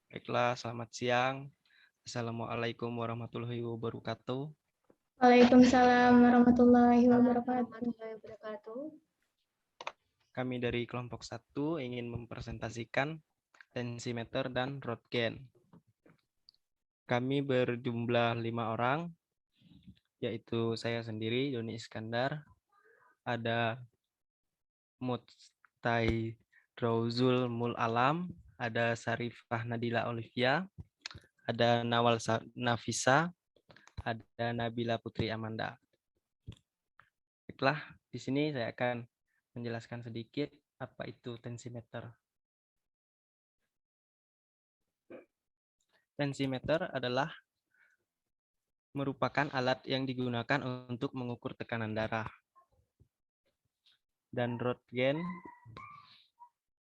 Baiklah, selamat siang. Assalamualaikum warahmatullahi wabarakatuh. Waalaikumsalam warahmatullahi wabarakatuh. Kami dari kelompok 1 ingin mempresentasikan tensimeter dan Röntgen. Kami berjumlah 5 orang, yaitu saya sendiri, Doni Iskandar, ada Mutaidrauzul Mul Alam, ada Sarifah Nadila Olivia, ada Nawal Nafisa, ada Nabila Putri Amanda. Baiklah, di sini saya akan menjelaskan sedikit apa itu tensimeter. Tensimeter adalah merupakan alat yang digunakan untuk mengukur tekanan darah. Dan Röntgen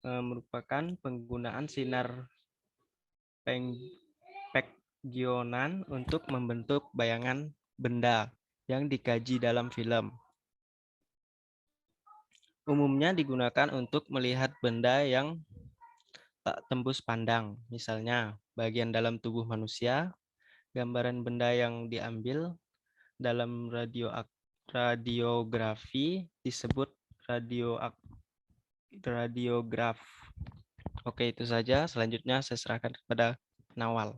merupakan penggunaan sinar pekgionan untuk membentuk bayangan benda yang dikaji dalam film. Umumnya digunakan untuk melihat benda yang tak tembus pandang, misalnya bagian dalam tubuh manusia, gambaran benda yang diambil dalam radiografi disebut radiograf. Oke, itu saja. Selanjutnya saya serahkan kepada Nawal.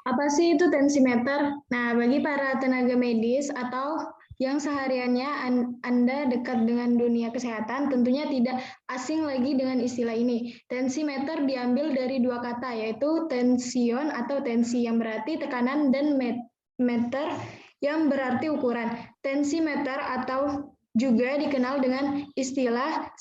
Apa sih itu tensimeter? Nah, bagi para tenaga medis atau yang sehariannya Anda dekat dengan dunia kesehatan, tentunya tidak asing lagi dengan istilah ini. Tensimeter diambil dari dua kata, yaitu tension atau tensi yang berarti tekanan dan meter yang berarti ukuran. Tensimeter atau juga dikenal dengan istilah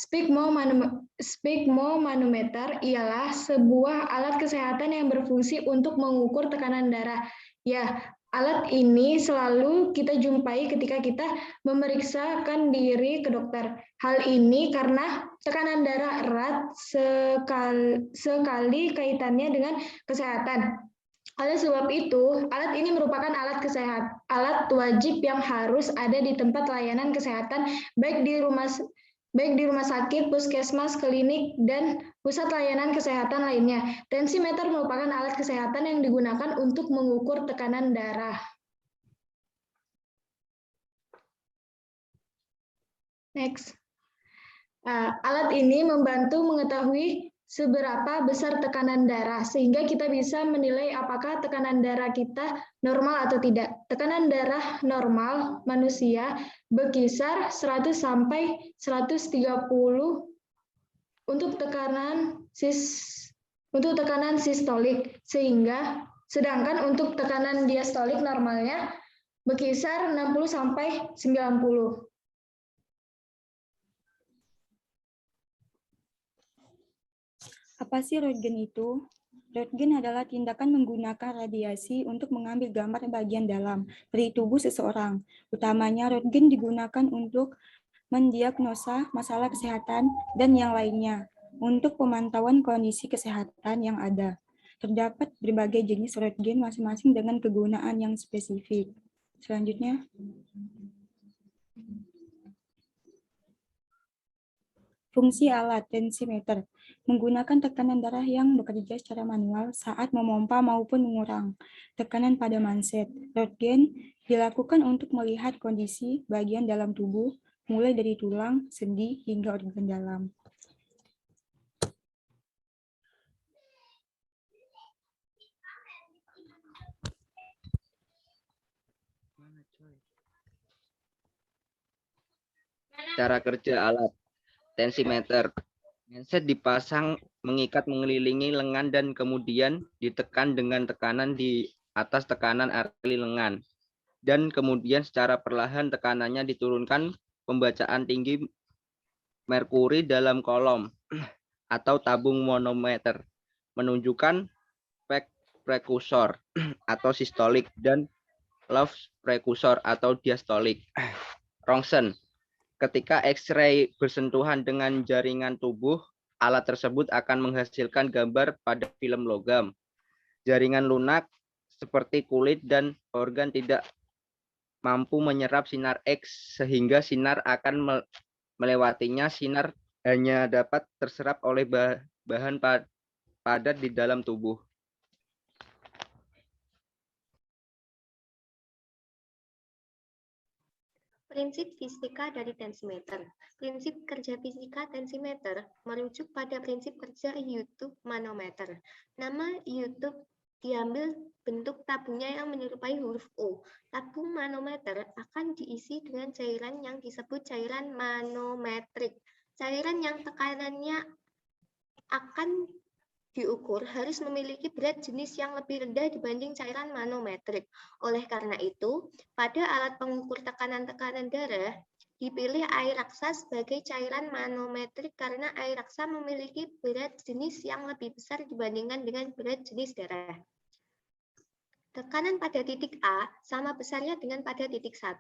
sphygmomanometer ialah sebuah alat kesehatan yang berfungsi untuk mengukur tekanan darah. Ya, alat ini selalu kita jumpai ketika kita memeriksakan diri ke dokter. Hal ini karena tekanan darah erat sekali kaitannya dengan kesehatan. Oleh sebab itu, alat ini merupakan alat wajib yang harus ada di tempat layanan kesehatan, baik di rumah sakit, puskesmas, klinik, dan pusat layanan kesehatan lainnya. Tensimeter merupakan alat kesehatan yang digunakan untuk mengukur tekanan darah. Next. Alat ini membantu mengetahui seberapa besar tekanan darah, sehingga kita bisa menilai apakah tekanan darah kita normal atau tidak. Tekanan darah normal manusia berkisar 100 sampai 130 untuk tekanan sistolik, sedangkan untuk tekanan diastolik normalnya berkisar 60 sampai 90. Apa sih Röntgen itu? Röntgen adalah tindakan menggunakan radiasi untuk mengambil gambar bagian dalam dari tubuh seseorang. Utamanya Röntgen digunakan untuk mendiagnosa masalah kesehatan dan yang lainnya, untuk pemantauan kondisi kesehatan yang ada. Terdapat berbagai jenis Röntgen masing-masing dengan kegunaan yang spesifik. Selanjutnya. Fungsi alat tensimeter menggunakan tekanan darah yang bekerja secara manual saat memompa maupun mengurang tekanan pada manset. Röntgen dilakukan untuk melihat kondisi bagian dalam tubuh, mulai dari tulang, sendi, hingga organ dalam. Cara kerja alat tensimeter. Manset dipasang mengikat mengelilingi lengan dan kemudian ditekan dengan tekanan di atas tekanan arteri lengan. Dan kemudian secara perlahan tekanannya diturunkan. Pembacaan tinggi merkuri dalam kolom atau tabung manometer menunjukkan prekursor atau sistolik dan love prekursor atau diastolik. Röntgen. Ketika X-ray bersentuhan dengan jaringan tubuh, alat tersebut akan menghasilkan gambar pada film logam. Jaringan lunak seperti kulit dan organ tidak mampu menyerap sinar X sehingga sinar akan melewatinya. Sinar hanya dapat terserap oleh bahan padat di dalam tubuh. Prinsip fisika dari tensimeter. Prinsip kerja fisika tensimeter merujuk pada prinsip kerja YouTube manometer. Nama YouTube diambil bentuk tabungnya yang menyerupai huruf O. Tabung manometer akan diisi dengan cairan yang disebut cairan manometrik. Cairan yang tekanannya akan diukur harus memiliki berat jenis yang lebih rendah dibanding cairan manometrik. Oleh karena itu, pada alat pengukur tekanan-tekanan darah, dipilih air raksa sebagai cairan manometrik karena air raksa memiliki berat jenis yang lebih besar dibandingkan dengan berat jenis darah. Tekanan pada titik A sama besarnya dengan pada titik 1.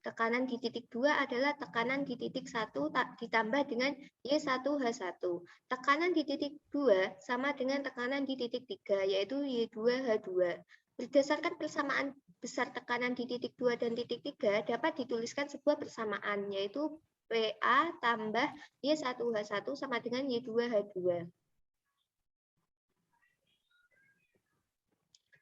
Tekanan di titik 2 adalah tekanan di titik 1 ditambah dengan Y1H1. Tekanan di titik 2 sama dengan tekanan di titik 3, yaitu Y2H2. Berdasarkan persamaan besar tekanan di titik 2 dan titik 3, dapat dituliskan sebuah persamaan, yaitu PA tambah Y1H1 sama dengan Y2H2.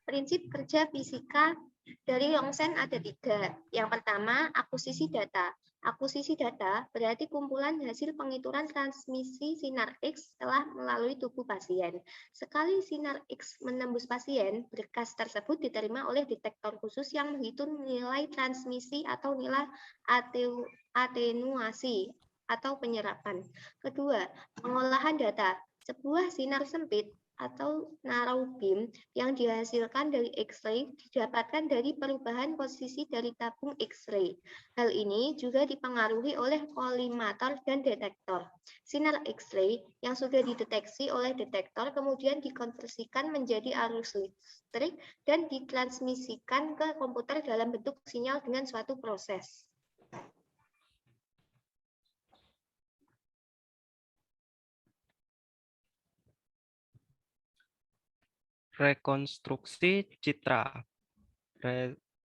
Prinsip kerja fisika dari Longsen ada 3. Yang pertama, akuisisi data. Akuisisi data berarti kumpulan hasil pengituran transmisi sinar X setelah melalui tubuh pasien. Sekali sinar X menembus pasien, berkas tersebut diterima oleh detektor khusus yang menghitung nilai transmisi atau nilai atenuasi atau penyerapan. Kedua, pengolahan data. Sebuah sinar sempit atau narrow beam yang dihasilkan dari X-ray didapatkan dari perubahan posisi dari tabung X-ray. Hal ini juga dipengaruhi oleh kolimator dan detektor. Sinar X-ray yang sudah dideteksi oleh detektor kemudian dikonversikan menjadi arus listrik dan ditransmisikan ke komputer dalam bentuk sinyal dengan suatu proses. Rekonstruksi citra,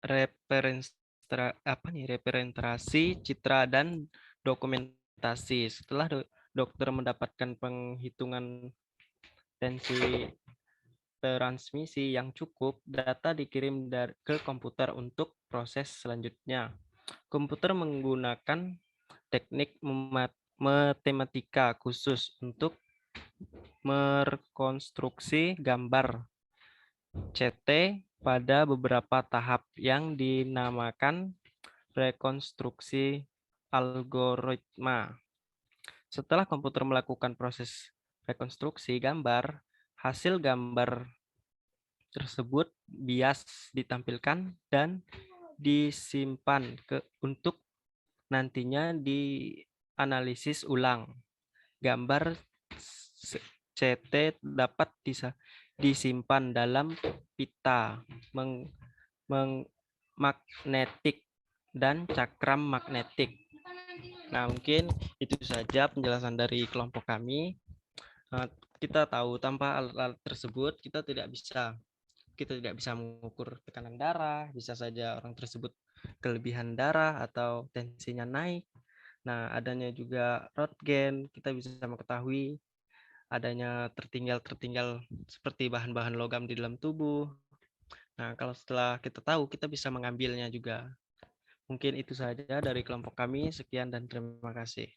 representasi citra dan dokumentasi. Setelah dokter mendapatkan penghitungan tensi transmisi yang cukup, data dikirim ke komputer untuk proses selanjutnya. Komputer menggunakan teknik matematika khusus untuk merekonstruksi gambar CT pada beberapa tahap yang dinamakan rekonstruksi algoritma. Setelah komputer melakukan proses rekonstruksi gambar, hasil gambar tersebut bias ditampilkan dan disimpan untuk nantinya dianalisis ulang. Gambar CT dapat disimpan dalam pita magnetik dan cakram magnetik. Nah, mungkin itu saja penjelasan dari kelompok kami. Kita tahu tanpa alat-alat tersebut kita tidak bisa mengukur tekanan darah, bisa saja orang tersebut kelebihan darah atau tensinya naik. Nah, adanya juga Röntgen, kita bisa mengetahui adanya tertinggal seperti bahan-bahan logam di dalam tubuh. Nah, kalau setelah kita tahu, kita bisa mengambilnya juga. Mungkin itu saja dari kelompok kami. Sekian dan terima kasih.